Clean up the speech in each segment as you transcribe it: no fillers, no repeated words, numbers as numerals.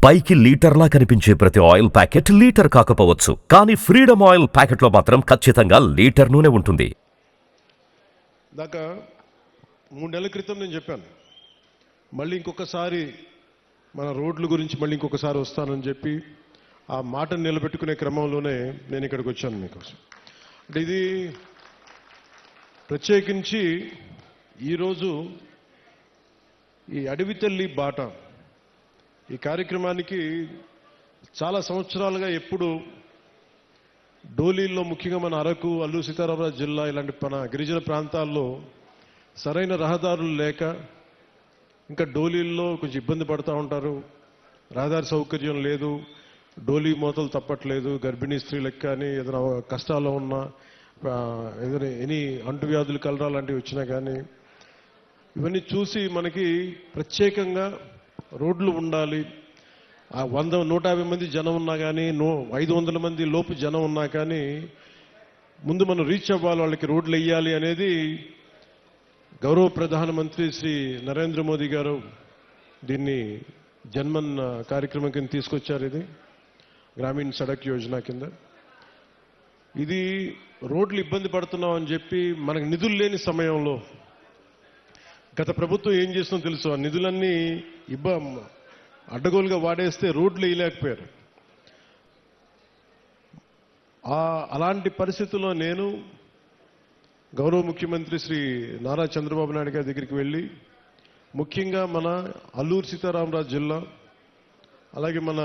పైకి లీటర్లా కనిపించే ప్రతి ఆయిల్ ప్యాకెట్ లీటర్ కాకపోవచ్చు, కానీ ఫ్రీడమ్ ఆయిల్ ప్యాకెట్లో మాత్రం ఖచ్చితంగా లీటర్ నూనె ఉంటుంది. దాకా 3 నెలల క్రితం నేను చెప్పాను, మళ్ళీ ఇంకొకసారి మన రోడ్ల గురించి మళ్ళీ ఇంకొకసారి వస్తానని చెప్పి ఆ మాటను నిలబెట్టుకునే క్రమంలోనే నేను ఇక్కడికి వచ్చాను మీకోసం. అంటే ఇది ప్రత్యేకించి ఈరోజు ఈ అడవి తల్లి బాట ఈ కార్యక్రమానికి చాలా సంవత్సరాలుగా ఎప్పుడు డోలీల్లో, ముఖ్యంగా మన అరకు, అల్లూరు సీతారామరాజు జిల్లా ఇలాంటి మన గిరిజన ప్రాంతాల్లో సరైన రహదారులు లేక ఇంకా డోలీల్లో కొంచెం ఇబ్బంది పడుతూ ఉంటారు. రహదారి సౌకర్యం లేదు, డోలీ మోతలు తప్పట్లేదు. గర్భిణీ స్త్రీలకు కానీ ఏదైనా కష్టాల్లో ఉన్నా, ఏదైనా ఎనీ అంటువ్యాధులు, కలరా లాంటివి వచ్చినా కానీ ఇవన్నీ చూసి మనకి ప్రత్యేకంగా రోడ్లు ఉండాలి. 100-150 మంది జనం ఉన్నా కానీ, 500 మంది లోపు జనం ఉన్నా కానీ ముందు మనం రీచ్ అవ్వాలి, వాళ్ళకి రోడ్లు వేయాలి అనేది గౌరవ ప్రధానమంత్రి శ్రీ నరేంద్ర మోదీ గారు దీన్ని జన్మన్ కార్యక్రమం కింద తీసుకొచ్చారు. ఇది గ్రామీణ సడక్ యోజన కింద. ఇది రోడ్లు ఇబ్బంది పడుతున్నాం అని చెప్పి మనకు నిధులు లేని సమయంలో గత ప్రభుత్వం ఏం చేస్తుందో తెలుసు. ఆ నిధులన్నీ అడ్డగోలుగా వాడేస్తే రోడ్లు వేయలేకపోయారు. అలాంటి పరిస్థితుల్లో నేను గౌరవ ముఖ్యమంత్రి శ్రీ నారా చంద్రబాబు నాయుడు గారి దగ్గరికి వెళ్ళి, ముఖ్యంగా మన అల్లూరు సీతారామరాజు జిల్లా, అలాగే మన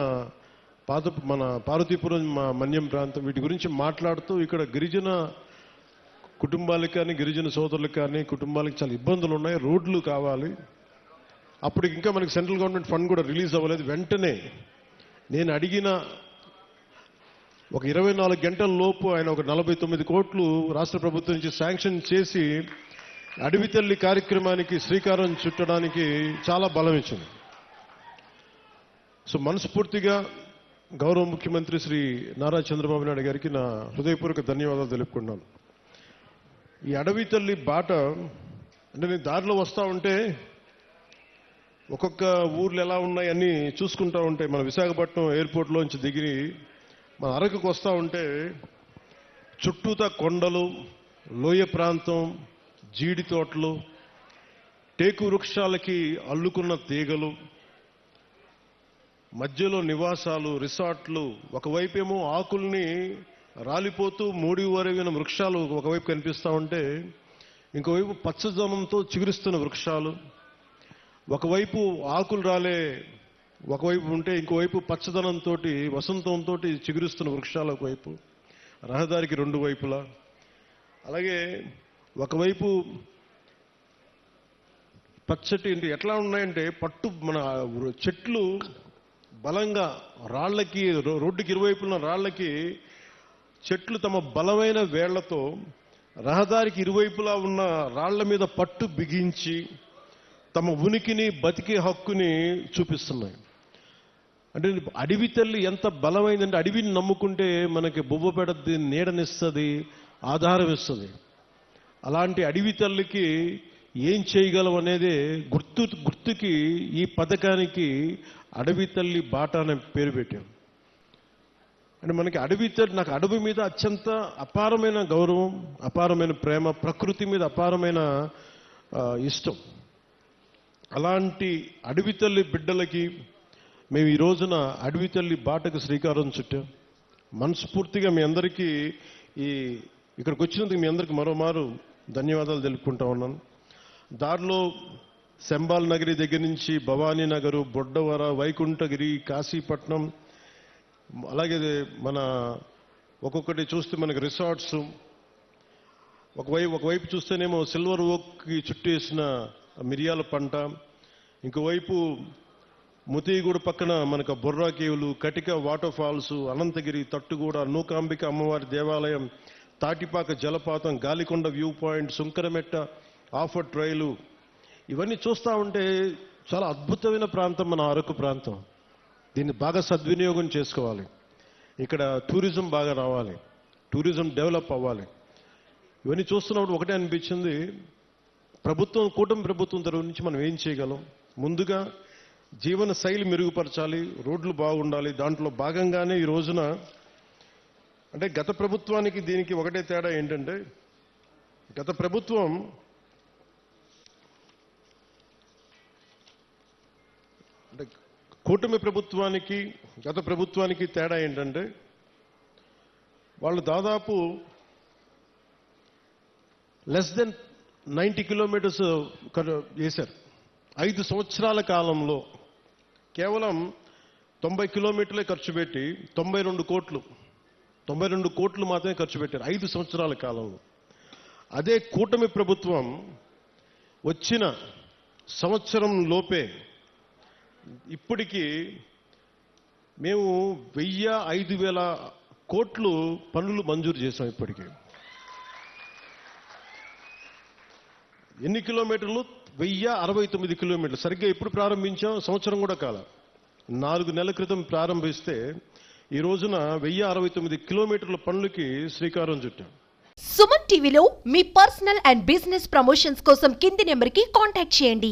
పార్వతీపురం, మన్యం ప్రాంతం, వీటి గురించి మాట్లాడుతూ ఇక్కడ గిరిజన కుటుంబాలకు కానీ, గిరిజన సోదరులకు కానీ, కుటుంబాలకు చాలా ఇబ్బందులు ఉన్నాయి, రోడ్లు కావాలి. అప్పుడు ఇంకా మనకి సెంట్రల్ గవర్నమెంట్ ఫండ్ కూడా రిలీజ్ అవ్వలేదు. వెంటనే నేను అడిగిన ఒక 24 గంటల లోపు ఆయన ఒక 49 కోట్లు రాష్ట్ర ప్రభుత్వం నుంచి శాంక్షన్ చేసి అడవి తల్లి కార్యక్రమానికి శ్రీకారం చుట్టడానికి చాలా బలం ఇచ్చింది. సో మనస్ఫూర్తిగా గౌరవ ముఖ్యమంత్రి శ్రీ నారా చంద్రబాబు నాయుడు గారికి నా హృదయపూర్వక ధన్యవాదాలు తెలుపుకున్నాను. ఈ అడవి తల్లి బాట అంటే నేను దారిలో వస్తూ ఉంటే ఒక్కొక్క ఊర్లు ఎలా ఉన్నాయి అన్నీ చూసుకుంటూ ఉంటే, మన విశాఖపట్నం ఎయిర్పోర్ట్లోంచి దిగి మన అరకుకు వస్తూ ఉంటే చుట్టూతా కొండలు, లోయ ప్రాంతం, జీడి తోటలు, టేకు వృక్షాలకి అల్లుకున్న తీగలు, మధ్యలో నివాసాలు, రిసార్ట్లు, ఒకవైపేమో ఆకుల్ని రాలిపోతూ మూడివరగిన వృక్షాలు ఒకవైపు కనిపిస్తూ ఉంటే, ఇంకోవైపు పచ్చదనంతో చిగురిస్తున్న వృక్షాలు, ఒకవైపు ఆకులు రాలే ఒకవైపు ఉంటే ఇంకోవైపు పచ్చదనంతో, వసంతంతో చిగురిస్తున్న వృక్షాలు ఒకవైపు, రహదారికి 2 వైపులా. అలాగే ఒకవైపు పచ్చటి ఎట్లా ఉన్నాయంటే మన చెట్లు బలంగా రాళ్లకి, రోడ్డుకి ఇరువైపున రాళ్లకి చెట్లు తమ బలమైన వేళ్లతో రహదారికి ఇరువైపులా ఉన్న రాళ్ల మీద పట్టు బిగించి తమ ఉనికిని, బతికే హక్కుని చూపిస్తున్నాయి. అంటే అడవి తల్లి ఎంత బలమైందంటే, అడవిని నమ్ముకుంటే మనకి బొవ్వ పెడద్ది, నీడనిస్తుంది, ఆధారం ఇస్తుంది. అలాంటి అడవి తల్లికి ఏం చేయగలం అనేది గుర్తుకి ఈ పథకానికి అడవి తల్లి బాట అనే పేరు పెట్టాం. అంటే మనకి అడవి తల్లి, నాకు అడవి మీద అత్యంత అపారమైన గౌరవం, అపారమైన ప్రేమ, ప్రకృతి మీద అపారమైన ఇష్టం. అలాంటి అడవి తల్లి బిడ్డలకి మేము ఈ రోజున అడవి తల్లి బాటకు శ్రీకారం చుట్టాం. మనస్ఫూర్తిగా మీ అందరికీ ఇక్కడికి వచ్చినందుకు మీ అందరికీ మరోమారు ధన్యవాదాలు తెలుపుకుంటా ఉన్నాను. దారిలో శంబాల్ నగరి దగ్గర నుంచి భవానీ నగరు, బొడ్డవర, వైకుంఠగిరి, కాశీపట్నం, అలాగే మన ఒక్కొక్కటి చూస్తే మనకి రిసార్ట్స్, ఒకవైపు చూస్తేనేమో సిల్వర్ ఓక్కి చుట్టేసిన మిరియాల పంట, ఇంకోవైపు ముతిగూడ పక్కన మనకు బొర్రా కేవులు, కటిక వాటర్ ఫాల్స్, అనంతగిరి, తట్టుగూడ, నూకాంబిక అమ్మవారి దేవాలయం, తాటిపాక జలపాతం, గాలికొండ వ్యూ పాయింట్, సుంకరమెట్ట ఆఫర్ ట్రైలు, ఇవన్నీ చూస్తూ ఉంటే చాలా అద్భుతమైన ప్రాంతం మన అరకు ప్రాంతం. దీన్ని బాగా సద్వినియోగం చేసుకోవాలి. ఇక్కడ టూరిజం బాగా రావాలి, టూరిజం డెవలప్ అవ్వాలి. ఇవన్నీ చూస్తున్నప్పుడు ఒకటే అనిపించింది, కూటమి ప్రభుత్వం తరఫు నుంచి మనం ఏం చేయగలం. ముందుగా జీవన శైలి మెరుగుపరచాలి, రోడ్లు బాగుండాలి. దాంట్లో భాగంగానే ఈ రోజున అంటే గత ప్రభుత్వానికి దీనికి ఒకటే తేడా ఏంటంటే, గత ప్రభుత్వం అంటే కూటమి ప్రభుత్వానికి గత ప్రభుత్వానికి తేడా ఏంటంటే, వాళ్ళు దాదాపు లెస్ దెన్ 90 కిలోమీటర్స్ చేశారు. 5 సంవత్సరాల కాలంలో కేవలం 90 కిలోమీటర్లే ఖర్చు పెట్టి 92 కోట్లు మాత్రమే ఖర్చు పెట్టారు 5 సంవత్సరాల కాలంలో. అదే కూటమి ప్రభుత్వం వచ్చిన సంవత్సరం లోపే ఇప్పటికీ మేము 1000-5000 కోట్లు పనులు మంజూరు చేశాం. ఇప్పటికీ ఎన్ని కిలోమీటర్లు? 1069 కిలోమీటర్లు. సరిగ్గా ఎప్పుడు ప్రారంభించాం? సంవత్సరం కూడా కాల, 4 నెలల క్రితం ప్రారంభిస్తే ఈ రోజున 1069 కిలోమీటర్ల పనులకి శ్రీకారం చుట్టాం. సుమన్ టీవీలో మీ పర్సనల్ అండ్ బిజినెస్ ప్రమోషన్స్ కోసం కింది నెంబర్కి కాంటాక్ట్ చేయండి.